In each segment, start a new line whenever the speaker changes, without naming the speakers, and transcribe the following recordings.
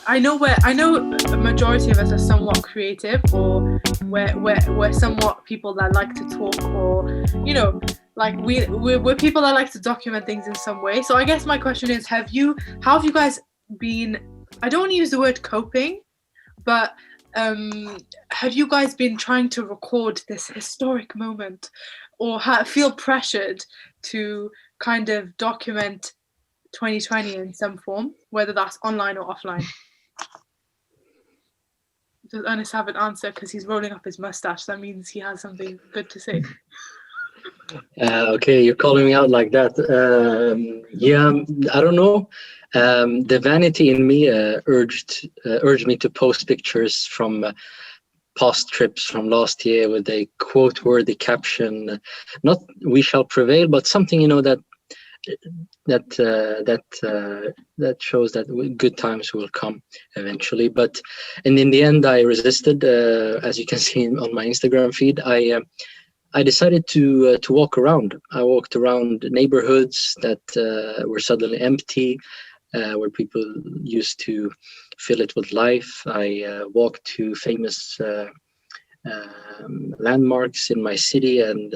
I know a majority of us are somewhat creative, or we're somewhat people that like to talk, or like we're people that like to document things in some way. So I guess my question is, how have you guys been? I don't want to use the word coping, but have you guys been trying to record this historic moment, or feel pressured to kind of document 2020 in some form, whether that's online or offline? Does Ernest have an answer? Because he's rolling up his mustache. That means he has something good to say.
Okay, you're calling me out like that. Yeah, I don't know. The vanity in me urged me to post pictures from past trips from last year with a quote-worthy caption, not "We shall prevail," but something that shows that good times will come eventually. But in the end, I resisted. As you can see on my Instagram feed, I decided to walk around. I walked around neighborhoods that were suddenly empty, where people used to fill it with life. I walked to famous landmarks in my city and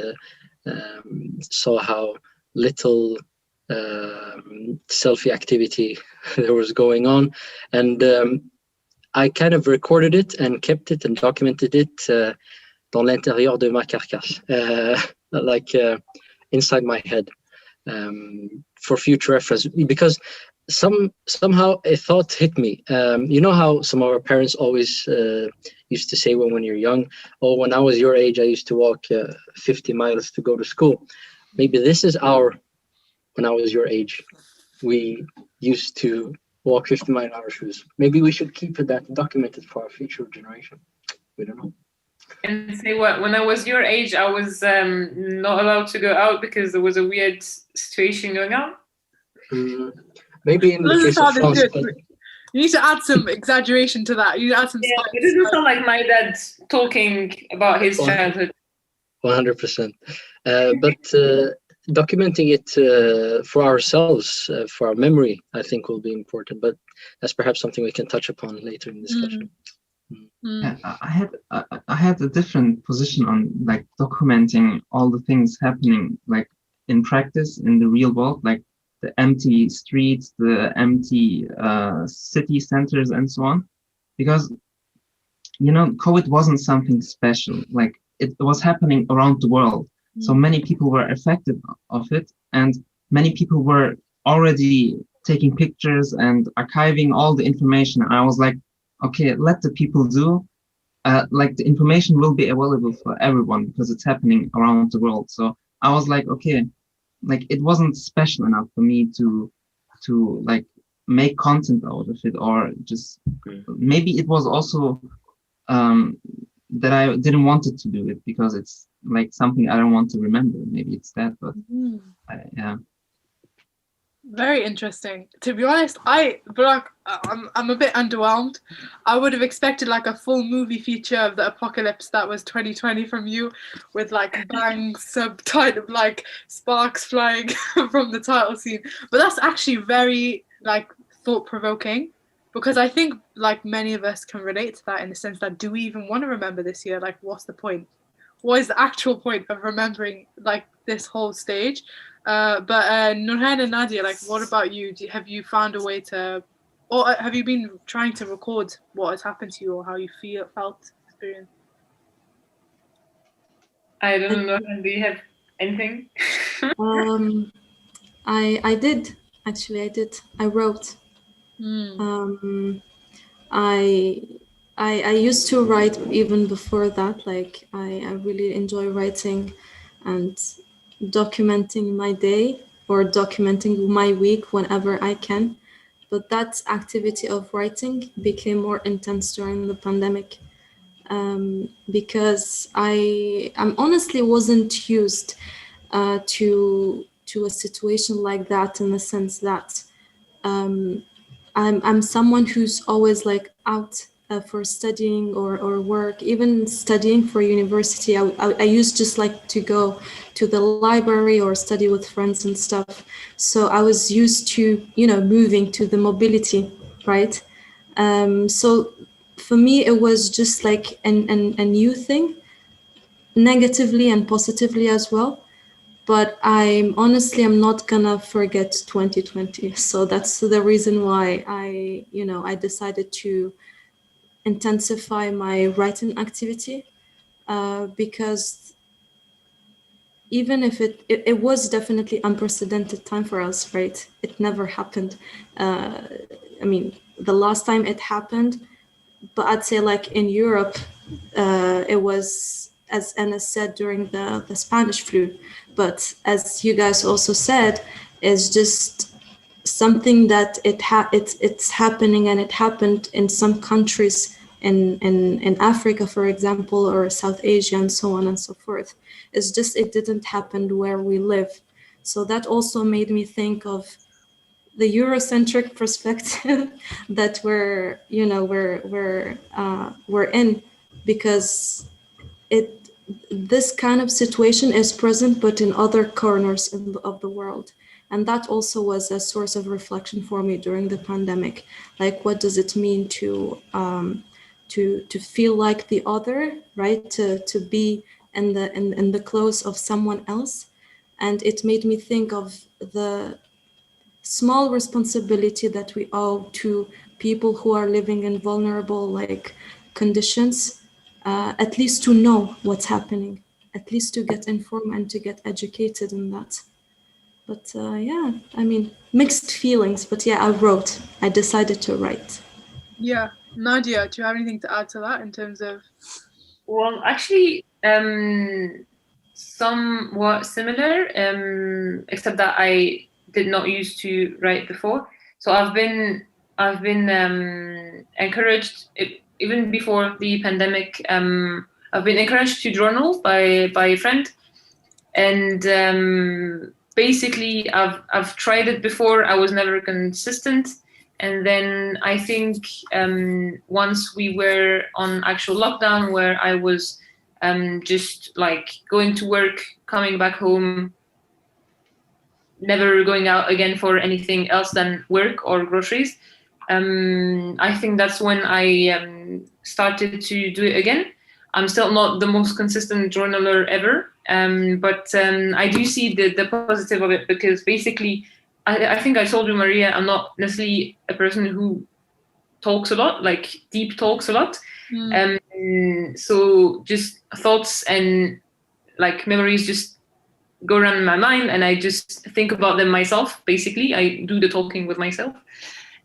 saw how little selfie activity there was going on, and I kind of recorded it and kept it and documented it dans l'intérieur de ma carcasse, like inside my head, for future reference, because somehow a thought hit me. You know how some of our parents always used to say when you're young, "Oh, when I was your age, I used to walk 50 miles to go to school." Maybe this is when I was your age, we used to walk 50 miles in our shoes. Maybe we should keep that documented for our future generation. We don't know.
And say what? When I was your age, I was not allowed to go out because there was a weird situation going on.
Maybe in the case of France, but
you need to add some exaggeration to that. You need to add some.
Yeah, it doesn't sound like my dad talking about his childhood.
100%. But documenting it for ourselves, for our memory, I think will be important. But that's perhaps something we can touch upon later in discussion.
Yeah, I had a different position on like documenting all the things happening like in practice in the real world, like the empty streets, the empty city centers, and so on, because COVID wasn't something special. Like it was happening around the world. So many people were affected of it, and many people were already taking pictures and archiving all the information. And I was like, okay, let the people do. Like the information will be available for everyone because it's happening around the world. So I was like, okay, like it wasn't special enough for me to like make content out of it, or just maybe it was also that I didn't want it to do it because it's like something I don't want to remember. Maybe it's that, but yeah.
Very interesting. To be honest, I'm a bit underwhelmed. I would have expected like a full movie feature of the apocalypse that was 2020 from you, with like bangs, subtitle, like sparks flying from the title scene. But that's actually very like thought-provoking, because I think like many of us can relate to that, in the sense that, do we even want to remember this year? Like, what's the point? What is the actual point of remembering like this whole stage? But Nurhan and Nadia, like, what about you? Have you found a way to, or have you been trying to record what has happened to you, or how you felt, experienced?
I don't know. Do you have anything?
I did. Actually, I did. I wrote. I used to write even before that. Like I really enjoy writing and documenting my day or documenting my week whenever I can. But that activity of writing became more intense during the pandemic, because I honestly wasn't used to a situation like that, in the sense that I'm someone who's always like out for studying or work, even studying for university, I used just like to go to the library or study with friends and stuff. So I was used to, moving to the mobility, right? So for me, it was just like a new thing, negatively and positively as well. But I'm not gonna forget 2020. So that's the reason why I decided to intensify my writing activity, because even if it was definitely unprecedented time for us, right? It never happened. I mean, the last time it happened, but I'd say like in Europe, it was, as Anna said, during the Spanish flu. But as you guys also said, it's just something that it's happening, and it happened in some countries in Africa, for example, or South Asia, and so on and so forth. It's just it didn't happen where we live. So that also made me think of the Eurocentric perspective that we're in, because this kind of situation is present, but in other corners of the world. And that also was a source of reflection for me during the pandemic. Like, what does it mean to feel like the other, right? To be in the clothes of someone else. And it made me think of the small responsibility that we owe to people who are living in vulnerable conditions, at least to know what's happening, at least to get informed and to get educated in that. But yeah, I mean, mixed feelings. But yeah, I decided to write.
Yeah. Nadia, do you have anything to add to that in terms of?
Well, actually, somewhat similar, except that I did not used to write before. So I've been encouraged, even before the pandemic. I've been encouraged to journal by a friend, and basically I've tried it before. I was never consistent, and then I think once we were on actual lockdown, where I was just like going to work, coming back home, never going out again for anything else than work or groceries. I think that's when I started to do it again. I'm still not the most consistent journaler ever, but I do see the positive of it, because basically, I think I told you, Maria, I'm not necessarily a person who talks a lot, like deep talks a lot. So just thoughts and like memories just go around in my mind, and I just think about them myself. Basically, I do the talking with myself.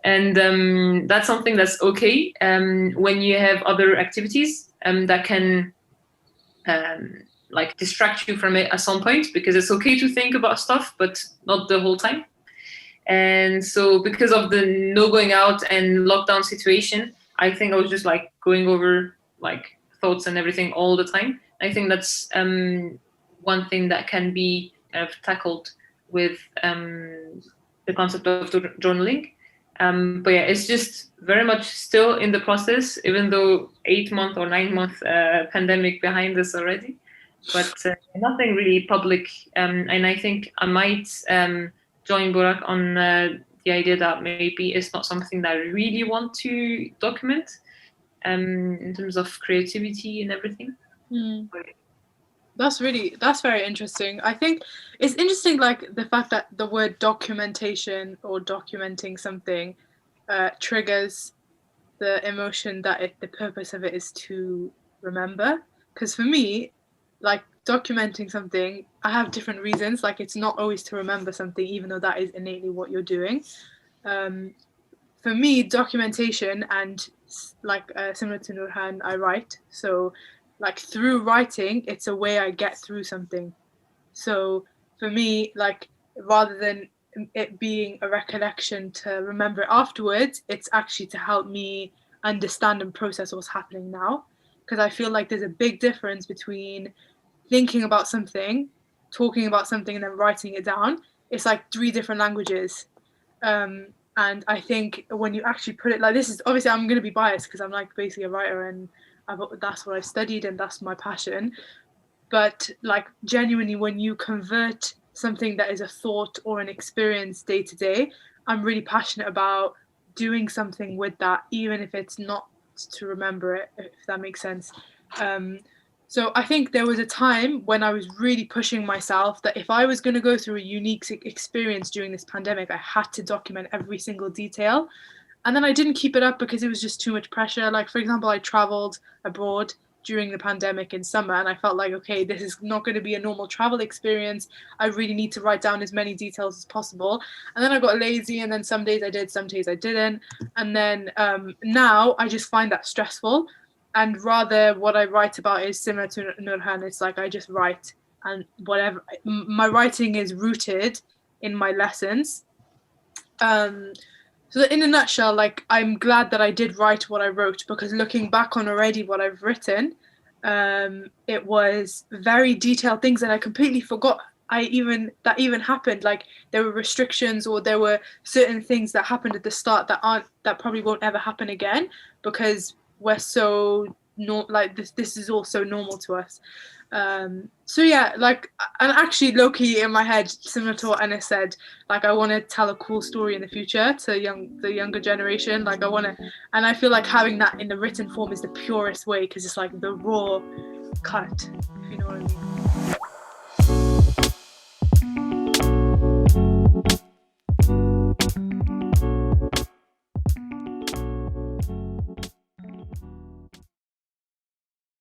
And that's something that's okay when you have other activities that can like distract you from it at some point, because it's okay to think about stuff, but not the whole time. And so because of the no going out and lockdown situation, I think I was just like going over like thoughts and everything all the time. I think that's one thing that can be kind of tackled with the concept of journaling. But yeah, it's just very much still in the process, even though 8-month or 9-month pandemic behind us already. But nothing really public. And I think I might join Burak on the idea that maybe it's not something that I really want to document in terms of creativity and everything.
That's very interesting. I think it's interesting, like the fact that the word documentation or documenting something triggers the emotion that the purpose of it is to remember. Because for me, like documenting something, I have different reasons. Like it's not always to remember something, even though that is innately what you're doing. For me, documentation and like similar to Nurhan, I write. So like through writing, it's a way I get through something. So for me, like rather than it being a recollection to remember it afterwards, it's actually to help me understand and process what's happening now. Because I feel like there's a big difference between thinking about something, talking about something, and then writing it down. It's like 3 different languages. And I think when you actually put it like this, is obviously I'm going to be biased because I'm like basically a writer and that's what I've studied and that's my passion. But like genuinely, when you convert something that is a thought or an experience day to day, I'm really passionate about doing something with that, even if it's not to remember it, if that makes sense. So I think there was a time when I was really pushing myself that if I was going to go through a unique experience during this pandemic, I had to document every single detail. And then I didn't keep it up because it was just too much pressure. Like, for example, I traveled abroad during the pandemic in summer and I felt like, okay, this is not going to be a normal travel experience. I really need to write down as many details as possible. And then I got lazy, and then some days I did, some days I didn't. And then now I just find that stressful. And rather what I write about is similar to Nurhan. It's like I just write, and whatever, my writing is rooted in my lessons. So in a nutshell, like, I'm glad that I did write what I wrote, because looking back on already what I've written, it was very detailed things that I completely forgot that even happened. Like, there were restrictions, or there were certain things that happened at the start that probably won't ever happen again, because we're so like this is all so normal to us. So yeah, like, and actually low-key in my head, similar to what Anna said, like, I want to tell a cool story in the future to the younger generation. Like, I want to, and I feel like having that in the written form is the purest way, because it's like the raw cut, if you know what I mean.